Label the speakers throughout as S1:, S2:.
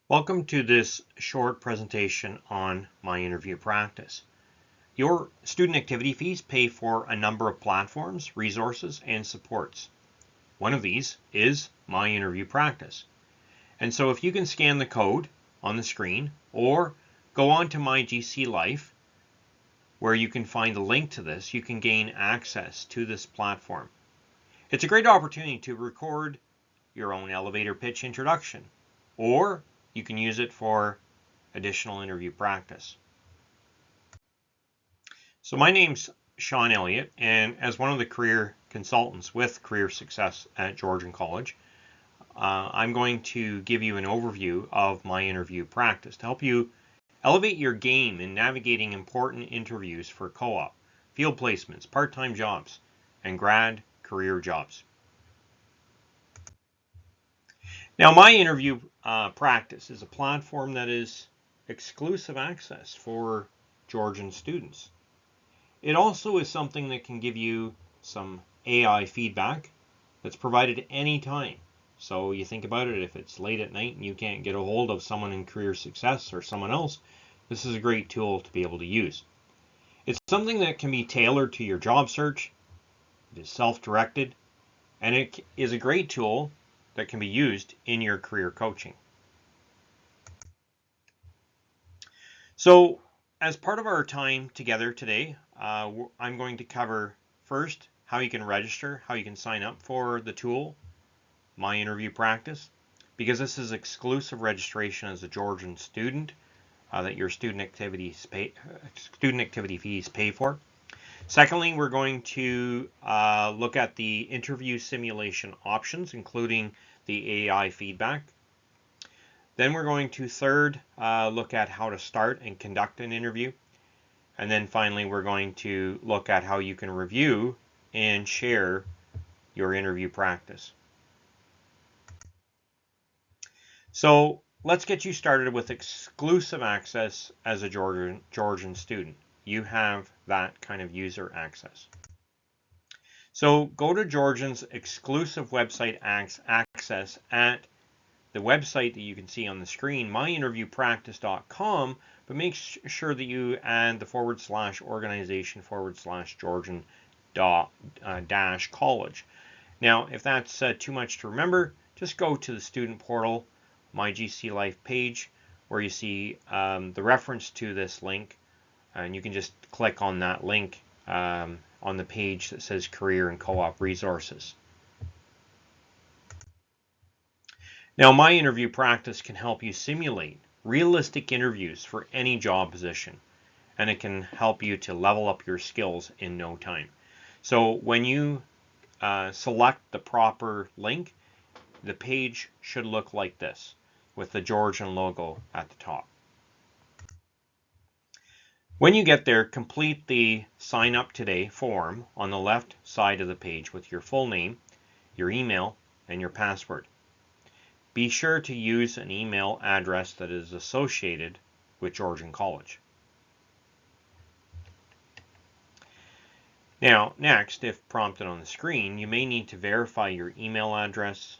S1: Welcome to this short presentation on my interview practice. Your student activity fees pay for a number of platforms, resources, and supports. One of these is My Interview Practice. And so if you can scan the code on the screen or go on to My GC Life, where you can find a link to this, you can gain access to this platform. It's a great opportunity to record your own elevator pitch introduction, or you can use it for additional interview practice. So my name's Sean Elliott, and as one of the career consultants with Career Success at Georgian College, I'm going to give you an overview of my interview practice to help you elevate your game in navigating important interviews for co-op, field placements, part-time jobs, and grad career jobs. Now, my interview practice is a platform that is exclusive access for Georgian students. It also is something that can give you some AI feedback that's provided any time. So you think about it, if it's late at night and you can't get a hold of someone in Career Success or someone else, this is a great tool to be able to use. It's something that can be tailored to your job search. It is self-directed, and it is a great tool that can be used in your career coaching. So as part of our time together today, I'm going to cover first how you can register, how you can sign up for the tool, My Interview Practice, because this is exclusive registration as a Georgian student that your student activity fees pay for. Secondly, we're going to look at the interview simulation options, including the AI feedback. Then we're going to third look at how to start and conduct an interview. And then finally, we're going to look at how you can review and share your interview practice. So let's get you started with exclusive access as a Georgian student. You have that kind of user access. So go to Georgian's exclusive website access at the website that you can see on the screen, myinterviewpractice.com, but make sure that you add the /organization/Georgian dash college. Now, if that's too much to remember, just go to the student portal, My GC Life page, where you see the reference to this link, and you can just click on that link on the page that says Career and Co-op Resources. Now, My Interview Practice can help you simulate realistic interviews for any job position, and it can help you to level up your skills in no time. So when you select the proper link, the page should look like this, with the Georgian logo at the top. When you get there, complete the Sign Up Today form on the left side of the page with your full name, your email, and your password. Be sure to use an email address that is associated with Georgian College. Now, next, if prompted on the screen, you may need to verify your email address,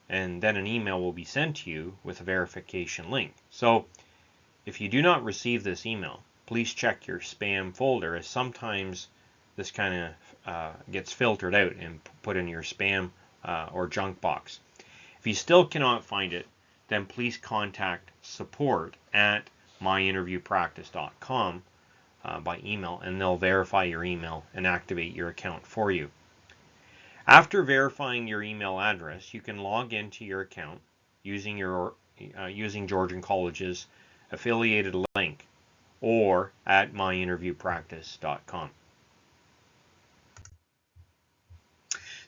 S1: and then an email will be sent to you with a verification link. So, if you do not receive this email, please check your spam folder, as sometimes this kind of gets filtered out and put in your spam or junk box. If you still cannot find it, then please contact support at myinterviewpractice.com by email, and they'll verify your email and activate your account for you. After verifying your email address, you can log into your account using Georgian College's affiliated link or at myinterviewpractice.com.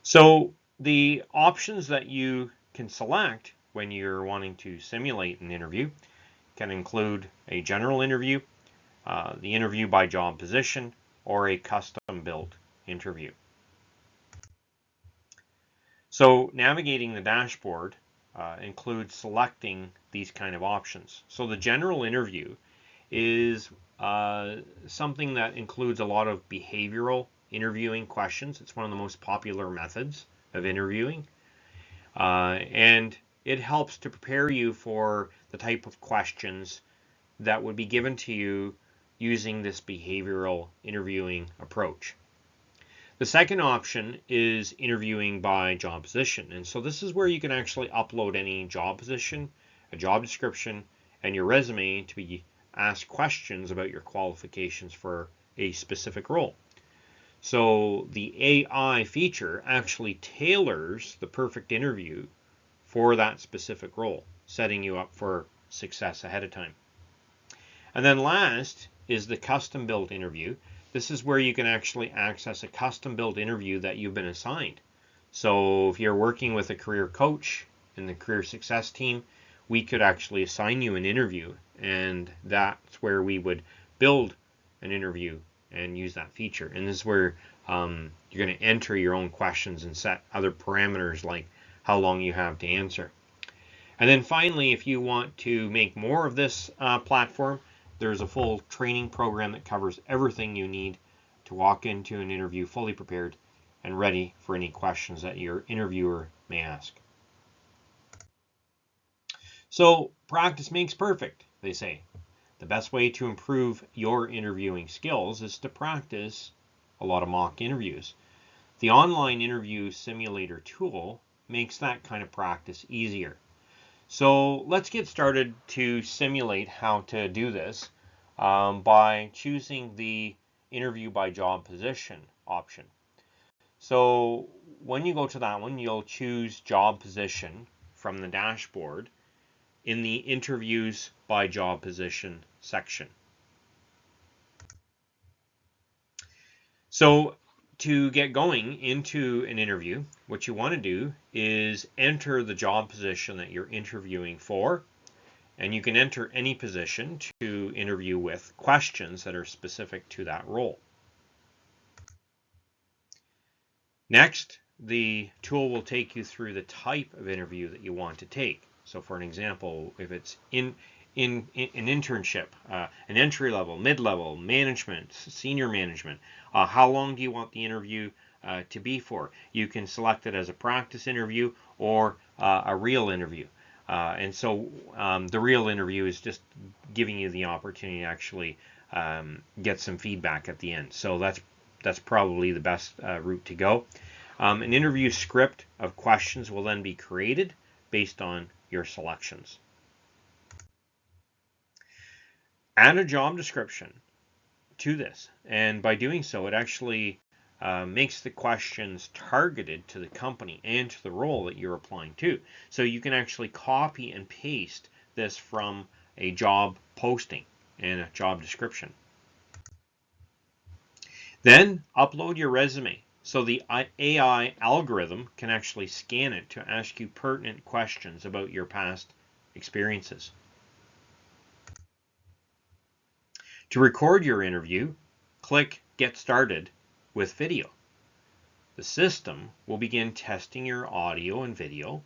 S1: So the options that you can select when you're wanting to simulate an interview can include a general interview, the interview by job position, or a custom-built interview. So navigating the dashboard includes selecting these kind of options. So the general interview is something that includes a lot of behavioral interviewing questions. It's one of the most popular methods of interviewing. And it helps to prepare you for the type of questions that would be given to you using this behavioral interviewing approach. The second option is interviewing by job position. And so this is where you can actually upload any job position, a job description, and your resume to be asked questions about your qualifications for a specific role. So the AI feature actually tailors the perfect interview for that specific role, setting you up for success ahead of time. And then last is the custom built interview. This is where you can actually access a custom built interview that you've been assigned. So if you're working with a career coach in the career success team, we could actually assign you an interview, and that's where we would build an interview and use that feature. And this is where you're going to enter your own questions and set other parameters like how long you have to answer. And then finally, if you want to make more of this platform, there's a full training program that covers everything you need to walk into an interview fully prepared and ready for any questions that your interviewer may ask. So, practice makes perfect, they say. The best way to improve your interviewing skills is to practice a lot of mock interviews. The online interview simulator tool makes that kind of practice easier. So let's get started to simulate how to do this by choosing the interview by job position option. So when you go to that one, you'll choose job position from the dashboard in the interviews by job position section. So to get going into an interview, what you want to do is enter the job position that you're interviewing for, and you can enter any position to interview with questions that are specific to that role. Next, the tool will take you through the type of interview that you want to take. So for an example, if it's in an internship, an entry level, mid-level, management, senior management, how long do you want the interview to be for? You can select it as a practice interview or a real interview. And so the real interview is just giving you the opportunity to actually get some feedback at the end. So that's probably the best route to go. An interview script of questions will then be created based on your selections. Add a job description to this, and by doing so, it actually makes the questions targeted to the company and to the role that you're applying to. So you can actually copy and paste this from a job posting and a job description. Then upload your resume. So the AI algorithm can actually scan it to ask you pertinent questions about your past experiences. To record your interview, click Get Started with Video. The system will begin testing your audio and video.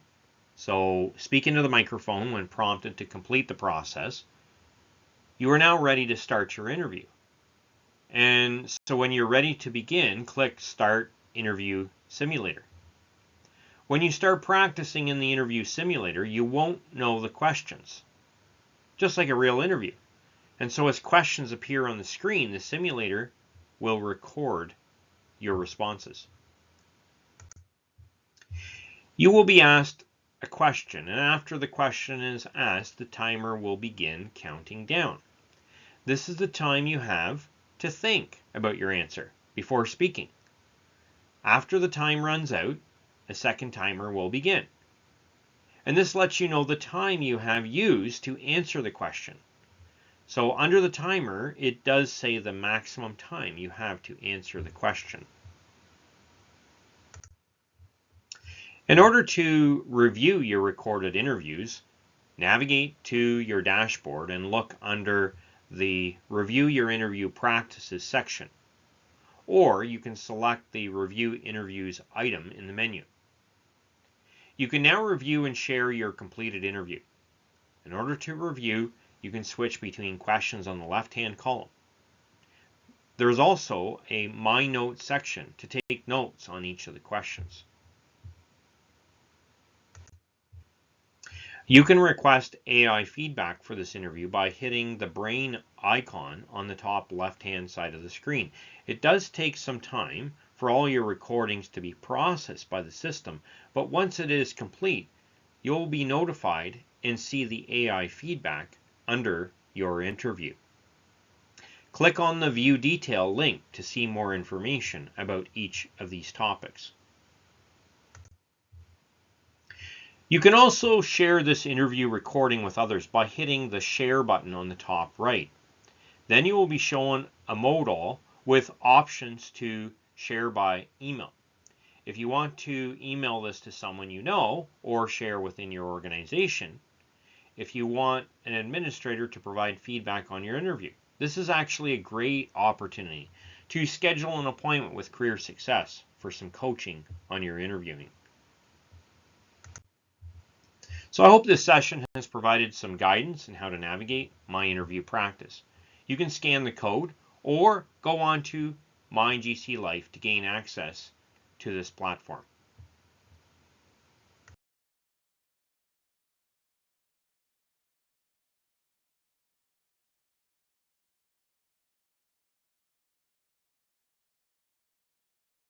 S1: So speak into the microphone when prompted to complete the process. You are now ready to start your interview. And so when you're ready to begin, click Start Interview Simulator. When you start practicing in the interview simulator, you won't know the questions, just like a real interview. And so as questions appear on the screen, the simulator will record your responses. You will be asked a question, and after the question is asked, the timer will begin counting down. This is the time you have to think about your answer before speaking. After the time runs out, a second timer will begin. And this lets you know the time you have used to answer the question. So under the timer, it does say the maximum time you have to answer the question. In order to review your recorded interviews, navigate to your dashboard and look under the Review Your Interview Practices section. Or you can select the Review Interviews item in the menu. You can now review and share your completed interview. In order to review, you can switch between questions on the left-hand column. There is also a My Notes section to take notes on each of the questions. You can request AI feedback for this interview by hitting the brain icon on the top left-hand side of the screen. It does take some time for all your recordings to be processed by the system, but once it is complete, you'll be notified and see the AI feedback under your interview. Click on the View Detail link to see more information about each of these topics. You can also share this interview recording with others by hitting the Share button on the top right. Then you will be shown a modal with options to share by email. If you want to email this to someone you know or share within your organization, if you want an administrator to provide feedback on your interview, this is actually a great opportunity to schedule an appointment with Career Success for some coaching on your interviewing. So I hope this session has provided some guidance on how to navigate MyInterviewPractice. You can scan the code or go on to MyGC Life to gain access to this platform.